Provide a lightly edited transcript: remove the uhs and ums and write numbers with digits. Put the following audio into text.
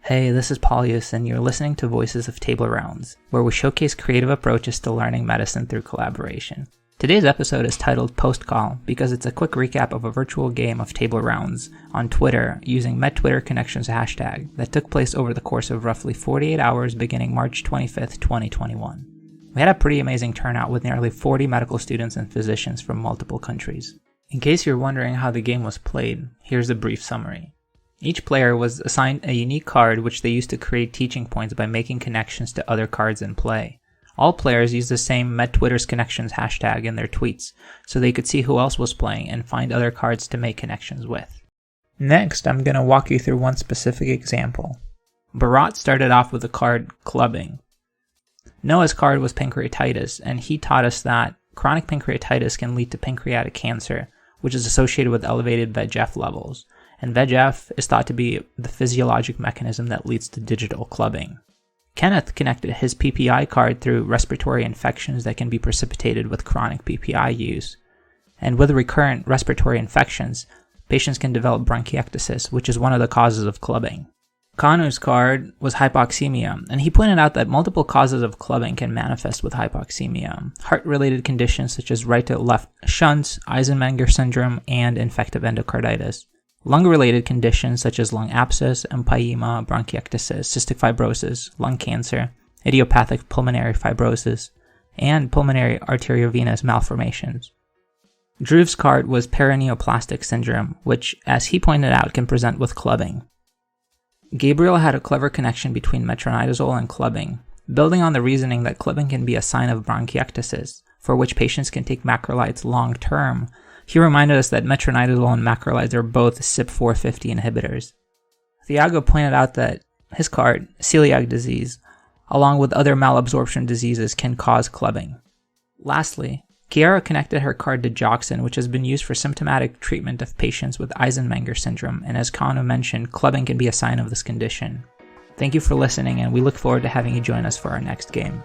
Hey, this is Paulius, and you're listening to Voices of Table Rounds, where we showcase creative approaches to learning medicine through collaboration. Today's episode is titled Post Call because it's a quick recap of a virtual game of table rounds on Twitter using MedTwitterConnections hashtag that took place over the course of roughly 48 hours beginning March 25th, 2021. We had a pretty amazing turnout with nearly 40 medical students and physicians from multiple countries. In case you're wondering how the game was played, here's a brief summary. Each player was assigned a unique card which they used to create teaching points by making connections to other cards in play. All players used the same MedTwitterConnections hashtag in their tweets, so they could see who else was playing and find other cards to make connections with. Next, I'm going to walk you through one specific example. Bharat started off with the card Clubbing. Noah's card was Pancreatitis, and he taught us that chronic pancreatitis can lead to pancreatic cancer, which is associated with elevated VEGF levels. And VEGF is thought to be the physiologic mechanism that leads to digital clubbing. Kenneth connected his PPI card through respiratory infections that can be precipitated with chronic PPI use. And with recurrent respiratory infections, patients can develop bronchiectasis, which is one of the causes of clubbing. Kanu's card was hypoxemia, and he pointed out that multiple causes of clubbing can manifest with hypoxemia. Heart-related conditions such as right-to-left shunts, Eisenmenger syndrome, and infective endocarditis. Lung-related conditions such as lung abscess, empyema, bronchiectasis, cystic fibrosis, lung cancer, idiopathic pulmonary fibrosis, and pulmonary arteriovenous malformations. Dhruv's card was paraneoplastic syndrome, which, as he pointed out, can present with clubbing. Gabriel had a clever connection between metronidazole and clubbing, building on the reasoning that clubbing can be a sign of bronchiectasis, for which patients can take macrolides long-term. He reminded us that metronidazole and macrolides are both CYP450 inhibitors. Thiago pointed out that his card, celiac disease, along with other malabsorption diseases, can cause clubbing. Lastly, Kiara connected her card to Joxin, which has been used for symptomatic treatment of patients with Eisenmenger syndrome, and as Kanu mentioned, clubbing can be a sign of this condition. Thank you for listening, and we look forward to having you join us for our next game.